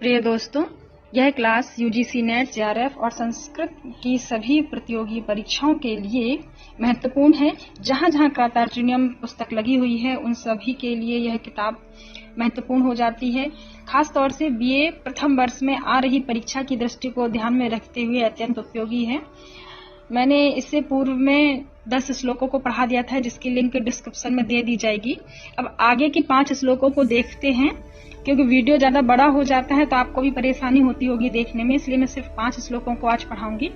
प्रिय दोस्तों, यह क्लास यूजीसी नेट, जेआरएफ और संस्कृत की सभी प्रतियोगी परीक्षाओं के लिए महत्वपूर्ण है। जहां जहां क्रातार्जुनीयम पुस्तक लगी हुई है उन सभी के लिए यह किताब महत्वपूर्ण हो जाती है। खास तौर से बीए प्रथम वर्ष में आ रही परीक्षा की दृष्टि को ध्यान में रखते हुए अत्यंत उपयोगी है। मैंने इससे पूर्व में 10 श्लोकों को पढ़ा दिया था, जिसकी लिंक डिस्क्रिप्शन में दे दी जाएगी। अब आगे के 5 श्लोकों को देखते हैं। क्योंकि वीडियो ज्यादा बड़ा हो जाता है तो आपको भी परेशानी होती होगी देखने में, इसलिए मैं सिर्फ 5 श्लोकों को आज पढ़ाऊंगी।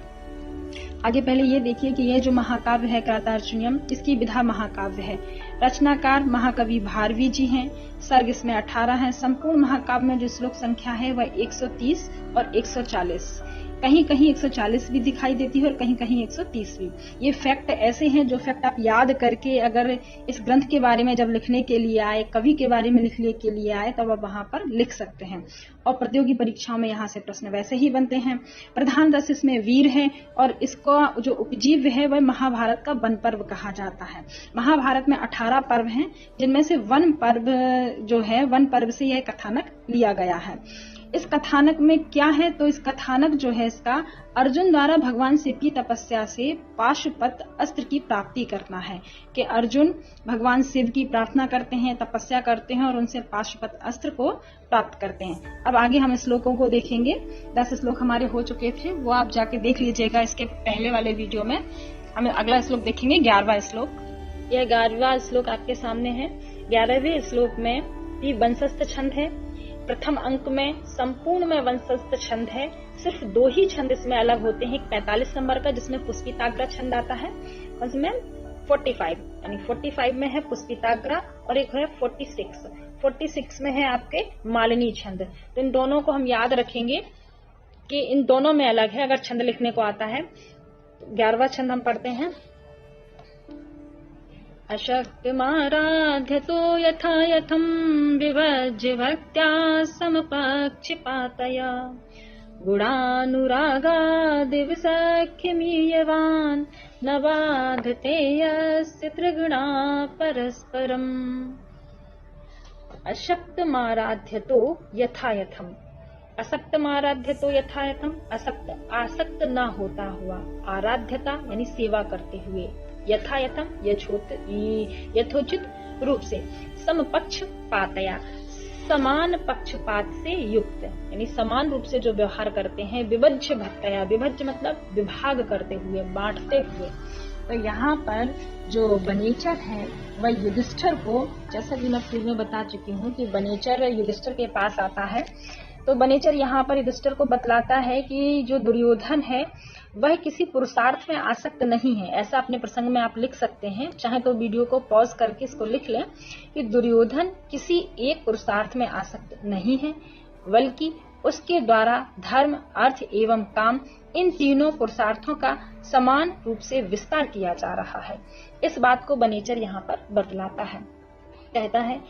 आगे पहले ये देखिए कि यह जो महाकाव्य है क्रातार्जुनीयम, इसकी विधा महाकाव्य है। रचनाकार महाकवि भारवी जी हैं। सर्ग इसमें 18 है। संपूर्ण महाकाव्य में जो श्लोक संख्या है वह 130 और 140, कहीं कहीं 140 भी दिखाई देती है और कहीं कहीं 130 भी। ये फैक्ट ऐसे हैं जो फैक्ट आप याद करके अगर इस ग्रंथ के बारे में जब लिखने के लिए आए, कवि के बारे में लिखने के लिए आए, तब आप वहां पर लिख सकते हैं। और प्रतियोगी परीक्षाओं में यहाँ से प्रश्न वैसे ही बनते हैं। प्रधान रस इसमें वीर है और इसका जो उपजीव्य है वह महाभारत का वन पर्व कहा जाता है। महाभारत में 18 पर्व हैं, जिनमें से वन पर्व जो है, वन पर्व से यह कथानक लिया गया है। इस कथानक में क्या है, तो इस कथानक जो है इसका अर्जुन द्वारा भगवान शिव की तपस्या से पाशुपत अस्त्र की प्राप्ति करना है। कि अर्जुन भगवान शिव की प्रार्थना करते हैं, तपस्या करते हैं और उनसे पाशुपत अस्त्र को प्राप्त करते हैं। अब आगे हम श्लोकों को देखेंगे। 10 श्लोक हमारे हो चुके थे, वो आप जाके देख लीजिएगा इसके पहले वाले वीडियो में। हम अगला श्लोक देखेंगे, 11वां श्लोक। यह 11वां श्लोक आपके सामने है। 11वें श्लोक में भी वंशस्थ छंद है। प्रथम अंक में संपूर्ण में वंशस्थ छंद है। सिर्फ 2 ही छंद इसमें अलग होते हैं। 45 नंबर का जिसमें पुष्पिताग्रा छंद आता है, उसमें 45 यानी 45 में है पुष्पिताग्रा और एक है 46 में है आपके मालिनी छंद। तो इन दोनों को हम याद रखेंगे कि इन दोनों में अलग है अगर छंद लिखने को आता है। 11वां छंद हम पढ़ते हैं। अशक्तिमाराध्यतो यथा यथं विभज्य भक्त्या समपक्षपातया गुणानुरागादिव सख्यमीयवान् न बाधते यस्य त्रिगुणा परस्परम्। अशक्तमाराध्यतो यथा यथम, असक्तमाराध्यतो यथा यथम, आसक्त न होता हुआ, आराध्यता यानी सेवा करते हुए, यथा यथम यथोचित रूप से, समपक्ष पातया समान पक्षपात से युक्त यानी समान रूप से जो व्यवहार करते हैं, विभज्य भक्तया, विभज्य मतलब विभाग करते हुए, बांटते हुए। तो यहाँ पर जो बनेचर है वह युधिष्ठिर को, जैसा कि मैं पूर्व में बता चुकी हूँ कि बनेचर युधिष्ठिर के पास आता है। तो बनेचर यहाँ पर युधिष्ठिर को बतलाता है कि जो दुर्योधन है वह किसी पुरुषार्थ में आसक्त नहीं है। ऐसा अपने प्रसंग में आप लिख सकते हैं, चाहे तो वीडियो को पॉज करके इसको लिख लें कि दुर्योधन किसी एक पुरुषार्थ में आसक्त नहीं है, बल्कि उसके द्वारा धर्म, अर्थ एवं काम इन तीनों पुरुषार्थों का समान रूप से विस्तार किया जा रहा है। इस बात को बनेचर यहाँ पर बतलाता है। कहता है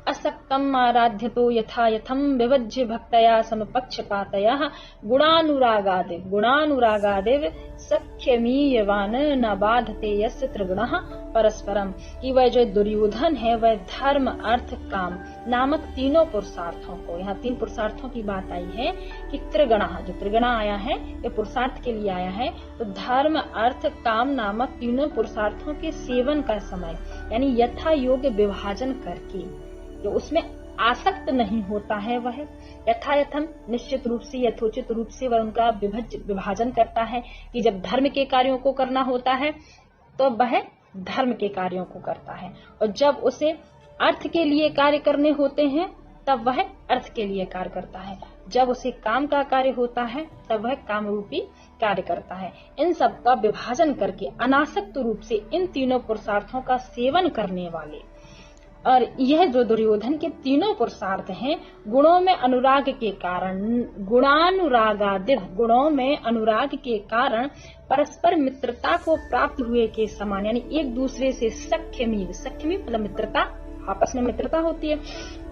असक्तम आराध्यतो यथा यथम विभज्य भक्तया समपक्षपातयः गुणानुरागादिव सख्यमीयवान् न बाधते यस्य त्रिगुणः परस्परम। कि वह जो दुर्योधन है वह धर्म, अर्थ, काम नामक तीनों पुरुषार्थों को, यहाँ 3 पुरुषार्थों की बात आई है कि त्रिगुणः, जो त्रिगुणा आया है ये पुरुषार्थ के लिए आया है। तो धर्म, अर्थ, काम नामक तीनों पुरुषार्थों के सेवन का समय यानी यथा योग्य विभाजन करके, जो उसमें आसक्त नहीं होता है, वह यथायथम निश्चित रूप से, यथोचित रूप से वह उनका विभाजन करता है। कि जब धर्म के कार्यों को करना होता है तो वह धर्म के कार्यों को करता है, और जब उसे अर्थ के लिए कार्य करने होते हैं तब वह अर्थ के लिए कार्य करता है। जब उसे काम का कार्य होता है तब वह काम रूपी कार्य करता है। इन सब का विभाजन करके अनासक्त रूप से इन तीनों पुरुषार्थों का सेवन करने वाले, और यह जो दुर्योधन के तीनों पुरुषार्थ हैं, गुणों में अनुराग के कारण, गुणानुरागादिव गुणों में अनुराग के कारण परस्पर मित्रता को प्राप्त हुए के समान यानी एक दूसरे से सख्यमी मतलब मित्रता, आपस में मित्रता होती है,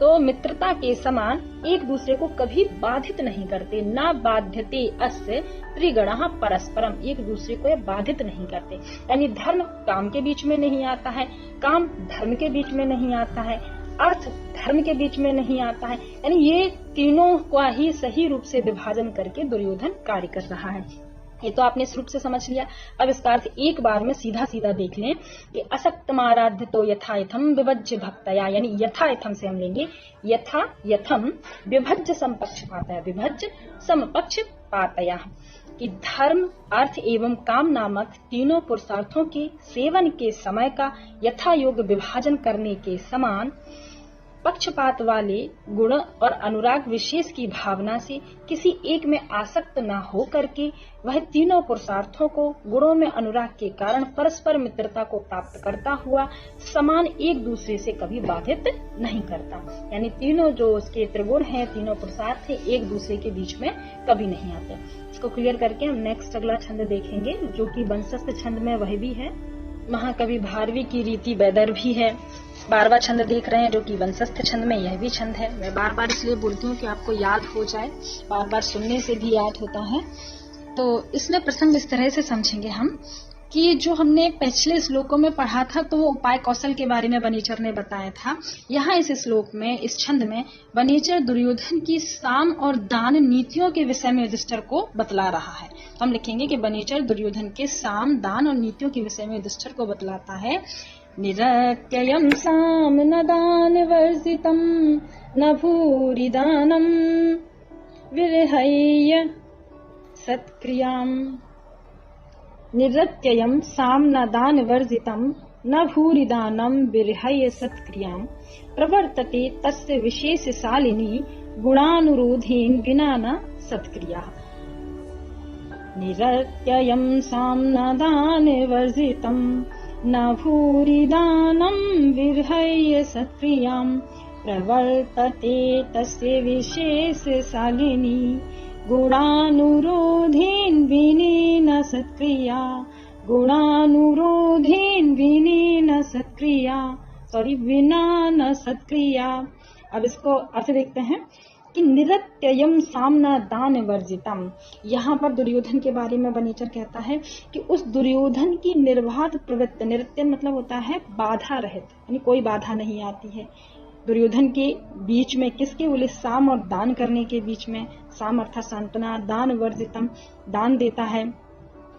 तो मित्रता के समान एक दूसरे को कभी बाधित नहीं करते। ना बाध्यते अस्य त्रिगुणः परस्परम, एक दूसरे को बाधित नहीं करते। यानी धर्म काम के बीच में नहीं आता है, काम धर्म के बीच में नहीं आता है, अर्थ धर्म के बीच में नहीं आता है। यानी ये तीनों का ही सही रूप से विभाजन करके दुर्योधन कार्य कर रहा है। ये तो आपने इस रूप से समझ लिया। अब इसका अर्थ एक बार में सीधा सीधा देख लें कि असक्तमाराध्य तो यथायथम विभज्य भक्तया, यानी यथायथम से हम लेंगे यथा यथम विभज्य समपक्षपातया, विभज्य समपक्षपातया, कि धर्म अर्थ एवं काम नामक तीनों पुरुषार्थों के सेवन के समय का यथा योग्य विभाजन करने के समान पक्षपात वाले गुण और अनुराग विशेष की भावना से किसी एक में आसक्त न हो करके वह तीनों पुरुषार्थों को गुणों में अनुराग के कारण परस्पर मित्रता को प्राप्त करता हुआ समान एक दूसरे से कभी बाधित नहीं करता। यानी तीनों जो उसके त्रिगुण हैं, तीनों पुरुषार्थ हैं, एक दूसरे के बीच में कभी नहीं आते। इसको क्लियर करके हम नेक्स्ट अगला छंद देखेंगे जो कि वंशस्थ छंद में वह भी है। महाकवि भारवी की रीति वैदर्भी है। 12वां छंद देख रहे हैं जो कि वंशस्थ छंद में यह भी छंद है। मैं बार बार इसलिए बोलती हूँ कि आपको याद हो जाए, बार बार सुनने से भी याद होता है। तो इसमें प्रसंग इस तरह से समझेंगे हम कि जो हमने पिछले श्लोकों में पढ़ा था तो वो उपाय कौशल के बारे में वनेचर ने बताया था। यहाँ इस श्लोक में, इस छंद में वनेचर दुर्योधन की साम और दान नीतियों के विषय में युधिष्ठिर को बतला रहा है। हम लिखेंगे कि वनेचर दुर्योधन के साम, दान और नीतियों के विषय में युधिष्ठिर को बतलाता है। निरत्ययं साम न दान वर्जितम न भूरि दानम विरहय्य सत्क्रियाम। निरत्ययं साम न दान वर्जितम न भूरि दानम विरहय्य सत्क्रियाम प्रवर्तते तस्य विशेषशालिनी गुणानुरोधेन विना न सत्क्रिया। निरत्ययं साम न दान वर्जितम न भूरि दानम विरहय्य सत्क्रियाम प्रवर्तते तस्य विशेषशालिनी गुणानुरोधेन विनेन सत्क्रिया। गुणानुरोधेन विनेन सत्क्रिया, विना न सत्क्रिया। अब इसको अर्थ देखते हैं कि निरत्ययम सामना दान वर्जितम। यहाँ पर दुर्योधन के बारे में वनेचर कहता है कि उस दुर्योधन की निर्बाध प्रवृत्ति, निरत्य मतलब होता है बाधा रहित, यानी कोई बाधा नहीं आती है दुर्योधन के बीच में। किसके बोले? साम और दान करने के बीच में। साम अर्थात सांत्वना, दान वर्जितम दान देता है,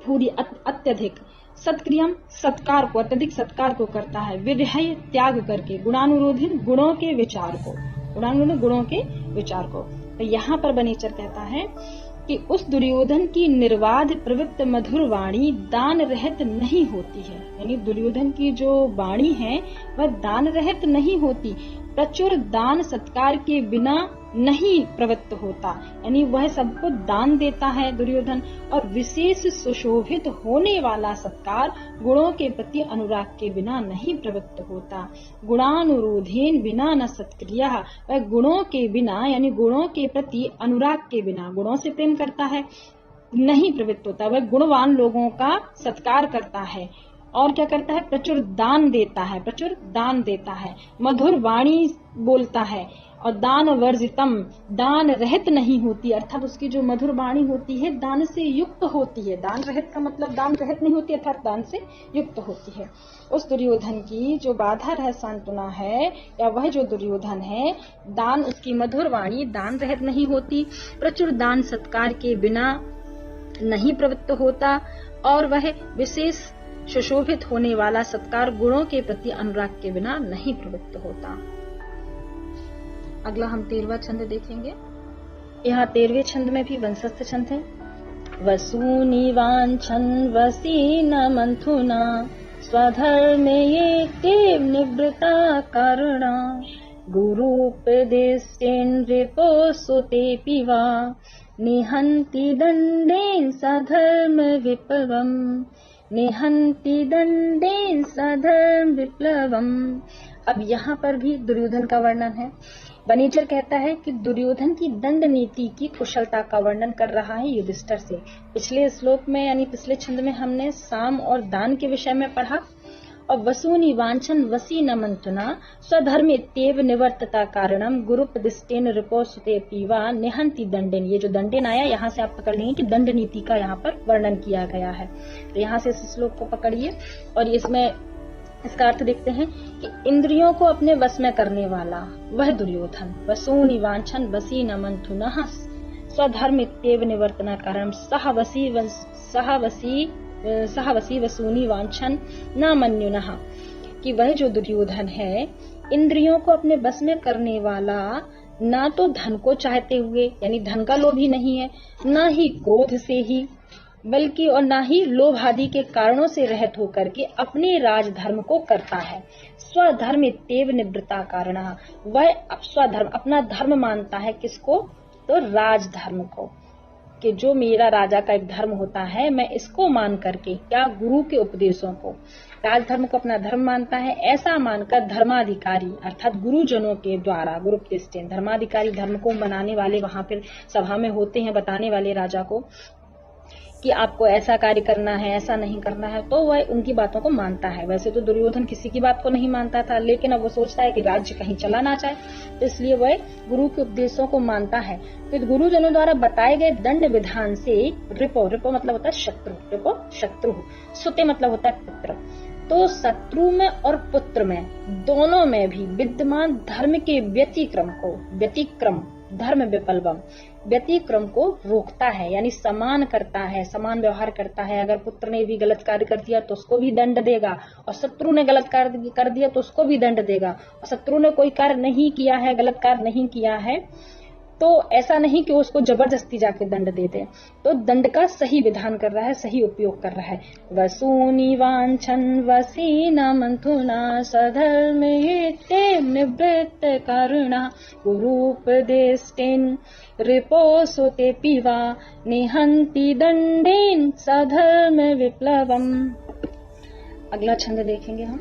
पूरी अत्यधिक, सत्क्रियम सत्कार को, अत्यधिक सत्कार को करता है, विरहय त्याग करके, गुणानुरोधन गुणों के विचार को, गुणानुरोधन गुणों के विचार को। तो यहाँ पर वनेचर कहता है कि उस दुर्योधन की निर्बाध प्रवृत्त मधुर वाणी दान रहित नहीं होती है। यानी दुर्योधन की जो वाणी है वह दान रहित नहीं होती, प्रचुर दान सत्कार के बिना नहीं प्रवृत्त होता। यानी वह सबको दान देता है दुर्योधन, और विशेष सुशोभित होने वाला सत्कार गुणों के प्रति अनुराग के बिना नहीं प्रवृत्त होता। गुणानुरोधेन बिना न सत्क्रिया, वह गुणों के बिना यानी गुणों के प्रति अनुराग के बिना, गुणों से प्रेम करता है, नहीं प्रवृत्त होता। वह गुणवान लोगों का सत्कार करता है और क्या करता है? प्रचुर दान देता है, प्रचुर दान देता है, मधुर वाणी बोलता है, और दान वर्जितम दान रहित नहीं होती, अर्थात उसकी जो मधुर वाणी होती है दान से युक्त होती है। दान रहित का मतलब दान रहित नहीं होती, अर्थात दान से युक्त होती है। उस दुर्योधन की जो बाधा रह सांत्वना है, या वह जो दुर्योधन है, दान उसकी मधुर वाणी दान रहित नहीं होती, प्रचुर दान सत्कार के बिना नहीं प्रवृत्त होता, और वह विशेष सुशोभित होने वाला सत्कार गुणों के प्रति अनुराग के बिना नहीं प्रवृत्त होता। अगला हम 13वां छंद देखेंगे। यहाँ 13वें छंद में भी वंशस्थ छंद है। वसूनि वांछन वसी न मंथुना स्वधर्मे ये निवृता कारणा गुरुपदेशेन रिपोसुते पिवा निहन्ति दंडेन सधर्म विप्लवम। निहन्ति दंडेन सधर्म विप्लवम। अब यहाँ पर भी दुर्योधन का वर्णन है। वनेचर कहता है कि दुर्योधन की दंड नीति की कुशलता का वर्णन कर रहा है युधिष्ठिर से। पिछले श्लोक में यानी पिछले छंद में हमने साम और दान के विषय में पढ़ा, और वसूनि वांछन वसी न मंथुना स्वधर्म इत्येव निवर्तता कारणम गुरुपदिष्टेन रिपोसुते पीवा निहंति दंडेन। ये जो दंडेन आया यहाँ से आप पकड़ लेंगे कि दंड नीति का यहाँ पर वर्णन किया गया है। तो यहाँ से इस श्लोक को पकड़िए और इसमें इसका अर्थ देखते हैं कि इंद्रियों को अपने वश में करने वाला वह दुर्योधन वसूनि वांछन वसी न मंथुनः स्वधर्म इत्येव निवर्तना कारण सहवसी वसूनि वांछन न मन्युनः, कि वह जो दुर्योधन है इंद्रियों को अपने बस में करने वाला ना तो धन को चाहते हुए यानी धन का लोभी नहीं है, ना ही क्रोध से ही, बल्कि और ना ही लोभ आदि के कारणों से रहित होकर के अपने राजधर्म को करता है। स्वधर्म इत्येव निवृत्ता कारणः, वह स्वधर्म अपना धर्म मानता है किसको, तो राजधर्म को, कि जो मेरा राजा का एक धर्म होता है मैं इसको मान करके, क्या गुरु के उपदेशों को, राजधर्म को अपना धर्म मानता है। ऐसा मानकर धर्माधिकारी अर्थात गुरुजनों के द्वारा, गुरुपदेष्टेन धर्माधिकारी धर्म को मनाने वाले वहां पर सभा में होते हैं, बताने वाले राजा को कि आपको ऐसा कार्य करना है, ऐसा नहीं करना है, तो वह उनकी बातों को मानता है। वैसे तो दुर्योधन किसी की बात को नहीं मानता था, लेकिन अब वो सोचता है कि राज्य कहीं चला ना जाए, तो इसलिए वह गुरु के उपदेशों को मानता है। फिर गुरुजनों द्वारा बताए गए दंड विधान से रिपो, रिपो मतलब होता है शत्रु, रिपो शत्रु, सुते मतलब होता है पुत्र, तो शत्रु में और पुत्र में दोनों में भी विद्यमान धर्म के व्यतिक्रम धर्म विपल्वम, व्यतिक्रम को रोकता है, यानी समान करता है, समान व्यवहार करता है। अगर पुत्र ने भी गलत कार्य कर दिया तो उसको भी दंड देगा, और शत्रु ने गलत कार्य कर दिया तो उसको भी दंड देगा। और शत्रु ने कोई कार्य नहीं किया है, गलत कार्य नहीं किया है, तो ऐसा नहीं कि उसको जबरदस्ती जाके दंड दे दे, तो दंड का सही विधान कर रहा है, सही उपयोग कर रहा है। वसूनि वांछन वसी न मंथुना सधर्म निवृत्त कारणा गुरूपदेष्टेन रिपोसुते पिवा निहंति दंडेन सधर्म विप्लवम। अगला छंद देखेंगे हम,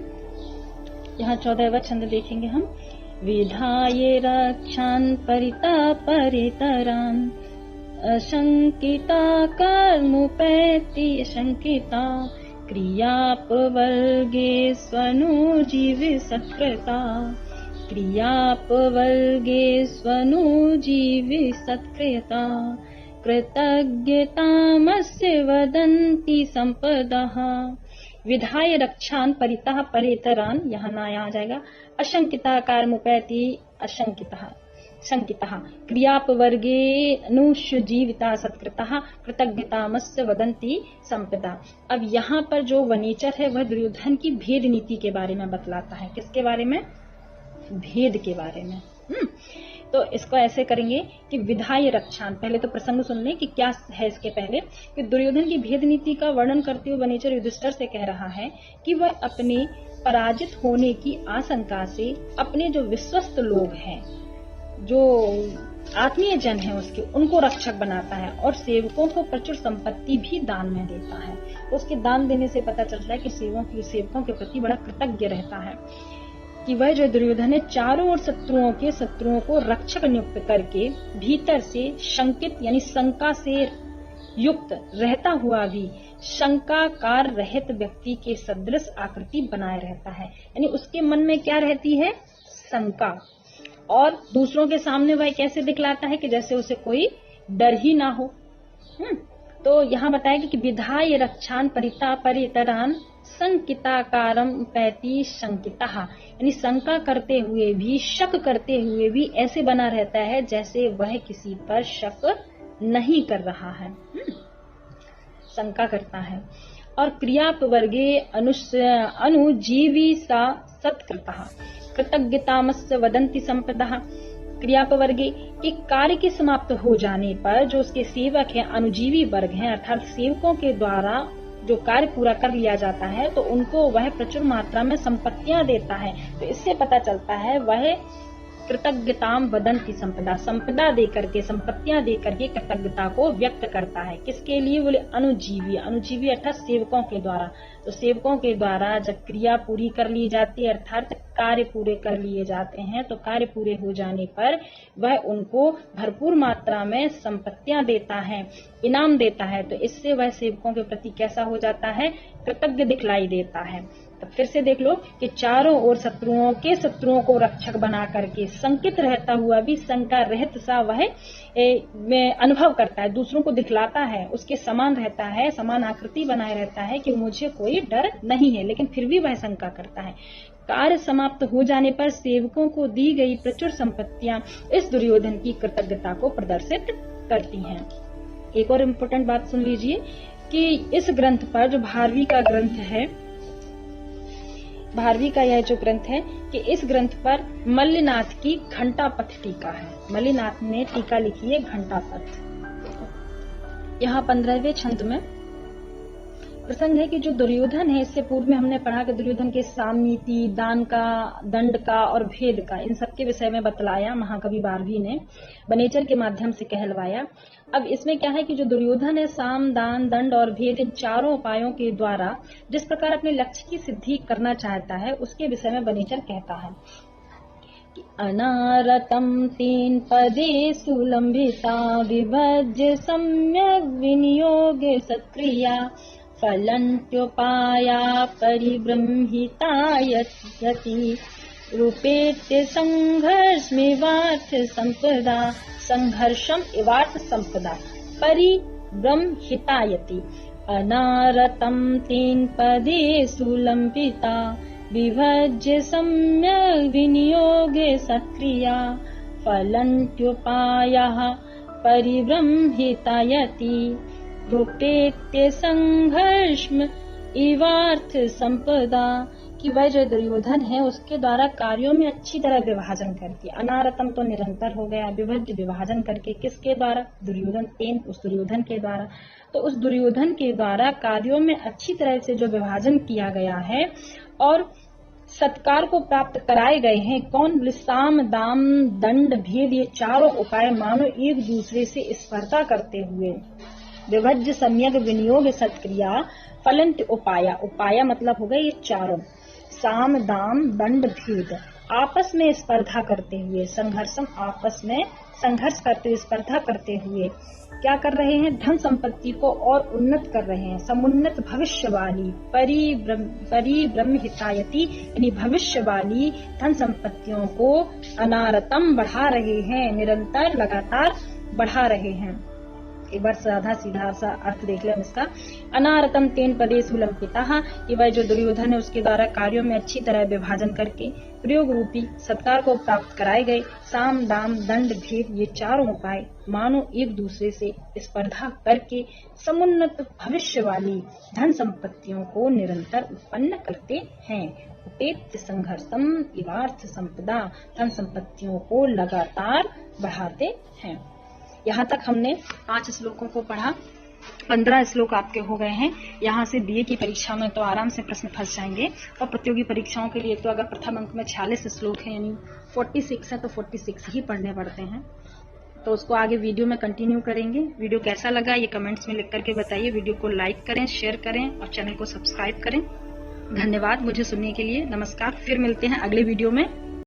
यहाँ 14वां छंद देखेंगे हम। विधाये रक्षान् परितापरितरान् अशंकिता कर्मुपैति शंकिता क्रियापवर्गे स्वनुजीवि सत्कृता, क्रियापवर्गे स्वनुजीवि सत्कृता कृतज्ञतामस्य वदन्ति संपदः। विधाय रक्षान परितः परेतरान, यहाँ ना यहाँ जाएगा, अशंकिता कार्मुपैति अशंकितः शंकितः क्रियापवर्गे अनुजीविता सत्कृतः कृतज्ञतामस्य वदन्ति संपदा। अब यहाँ पर जो वनेचर है वह दुर्योधन की भेद नीति के बारे में बतलाता है। किसके बारे में? भेद के बारे में। तो इसको ऐसे करेंगे कि विधाय रक्षान, पहले तो प्रसंग सुन लें कि क्या है इसके पहले, कि दुर्योधन की भेद नीति का वर्णन करते हुए वनेचर युधिष्ठिर से कह रहा है कि वह अपने पराजित होने की आशंका से अपने जो विश्वस्त लोग हैं, जो आत्मीय जन है उसके, उनको रक्षक बनाता है और सेवकों को प्रचुर संपत्ति भी दान में देता है। तो उसके दान देने से पता चलता है कि सेवकों के प्रति बड़ा कृतज्ञ रहता है। कि वह जो दुर्योधन है चारों ओर शत्रुओं को रक्षक नियुक्त करके भीतर से शंकित यानी शंका से युक्त रहता हुआ भी शंकाकार रहित व्यक्ति के सदृश आकृति बनाए रहता है। यानी उसके मन में क्या रहती है? शंका, और दूसरों के सामने वह कैसे दिखलाता है कि जैसे उसे कोई डर ही ना हो। तो यहाँ बताया कि विधाय रक्षान परितरान संकिताकारम पैति शंकिता, यानी शंका करते हुए भी, शक करते हुए भी ऐसे बना रहता है जैसे वह किसी पर शक नहीं कर रहा है, शंका करता है। और क्रियापवर्गे अनुजीवी सा सत्कृतः कृतज्ञतामस्य वदन्ति संपदः। क्रियापवर्गे के कार्य के समाप्त हो जाने पर जो उसके सेवक हैं, अनुजीवी वर्ग हैं, अर्थात सेवकों के द्वारा जो कार्य पूरा कर लिया जाता है तो उनको वह प्रचुर मात्रा में संपत्तियां देता है। तो इससे पता चलता है वह कृतज्ञताम वदन्ति संपदा, संपदा दे करके, संपत्तियां दे करके कृतज्ञता को व्यक्त करता है। किसके लिए? बोले अनुजीवी अर्थात सेवकों के द्वारा। तो सेवकों के द्वारा जब क्रिया पूरी कर ली जाती है अर्थात कार्य पूरे कर लिए जाते हैं, तो कार्य पूरे हो जाने पर वह उनको भरपूर मात्रा में संपत्तियां देता है, इनाम देता है। तो इससे वह सेवकों के प्रति कैसा हो जाता है? कृतज्ञ दिखलाई देता है। तब फिर से देख लो कि चारों ओर शत्रुओं को रक्षक बना करके शंकित रहता हुआ भी शंका रहित सा वह अनुभव करता है, दूसरों को दिखलाता है, उसके समान रहता है, समान आकृति बनाए रहता है कि मुझे कोई डर नहीं है, लेकिन फिर भी वह शंका करता है। कार्य समाप्त हो जाने पर सेवकों को दी गई प्रचुर संपत्तियां इस दुर्योधन की कृतज्ञता को प्रदर्शित करती हैं। एक और इम्पोर्टेंट बात सुन लीजिए कि इस ग्रंथ पर जो भारवी का यह जो ग्रंथ है कि इस ग्रंथ पर मल्लिनाथ की घंटापथ टीका है। मल्लिनाथ ने टीका लिखी है घंटापथ। यहाँ 15वें छंद में प्रसंग है कि जो दुर्योधन है, इससे पूर्व में हमने पढ़ा कि दुर्योधन के सामनीति, दान का, दंड का और भेद का, इन सब के विषय में बतलाया महाकवि भारवी ने, बनेचर के माध्यम से कहलवाया। अब इसमें क्या है कि जो दुर्योधन है, साम, दान, दंड और भेद, इन चारों उपायों के द्वारा जिस प्रकार अपने लक्ष्य की सिद्धि करना चाहता है, उसके विषय में बनेचर कहता है कि अनारतम तीन पदे सुलंबिता विभज्य सम्यक विनियोग सत्क्रिया फलन्त्योपाया परिब्रह्मिता यति रूपेत्य संघर्षमिवार्थ संपदा संघर्षम इवार्थ संपदा परिब्रह्मितायति अनारतम तीन पदे सुलंबिता विभज्य सम्यक विनियोगे सत्क्रिया फलन्त्योपायः परिब्रह्मितायति रूपेत्य संघर्षम इवार्थ संपदा, कि वह जो दुर्योधन है उसके द्वारा कार्यों में अच्छी तरह विभाजन करके, अनारतम तो निरंतर हो गया, विभज्य विभाजन करके, किसके द्वारा? दुर्योधन, तेन उस दुर्योधन के द्वारा। तो उस दुर्योधन के द्वारा कार्यों में अच्छी तरह से जो विभाजन किया गया है और सत्कार को प्राप्त कराए गए हैं, कौन? साम, दाम, दंड, भेद, ये चारों उपाय मानो एक दूसरे से स्पर्धा करते हुए विभज्य सम्यक विनियोग सत्क्रिया फलंत उपाया, उपाया मतलब हो गए ये चारों, साम, दाम, दंड, भेद, आपस में स्पर्धा करते हुए, संघर्षम आपस में संघर्ष करते हुए, स्पर्धा करते हुए क्या कर रहे हैं? धन संपत्ति को और उन्नत कर रहे हैं, समुन्नत भविष्य वाली परिब्रह्मितायति, यानी भविष्य वाली धन संपत्तियों को अनारतम बढ़ा रहे हैं, निरंतर लगातार बढ़ा रहे हैं। एक बार साधा सीधा सा अर्थ देख लें इसका। अनारतम तेन पदे सुलंबिता, कि वह जो दुर्योधन है उसके द्वारा कार्यों में अच्छी तरह विभाजन करके प्रयोग रूपी सत्कार को प्राप्त कराए गए साम, दाम, दंड, भेद, ये चारों उपाय मानो एक दूसरे से स्पर्धा करके समुन्नत भविष्य वाली धन संपत्तियों को निरंतर उत्पन्न करते हैं। उपेत्य संघर्षम इवार्थ संपदा, धन संपत्तियों को लगातार बढ़ाते हैं। यहाँ तक हमने 5 श्लोकों को पढ़ा। 15 श्लोक आपके हो गए हैं। यहाँ से बीए की परीक्षा में तो आराम से प्रश्न फंस जाएंगे, और प्रतियोगी परीक्षाओं के लिए तो अगर प्रथम अंक में 46 श्लोक है यानी 46 है तो 46 ही पढ़ने पड़ते हैं। तो उसको आगे वीडियो में कंटिन्यू करेंगे। वीडियो कैसा लगा ये कमेंट्स में लिख करके बताइए। वीडियो को लाइक करें, शेयर करें और चैनल को सब्सक्राइब करें। धन्यवाद मुझे सुनने के लिए। नमस्कार, फिर मिलते हैं अगले वीडियो में।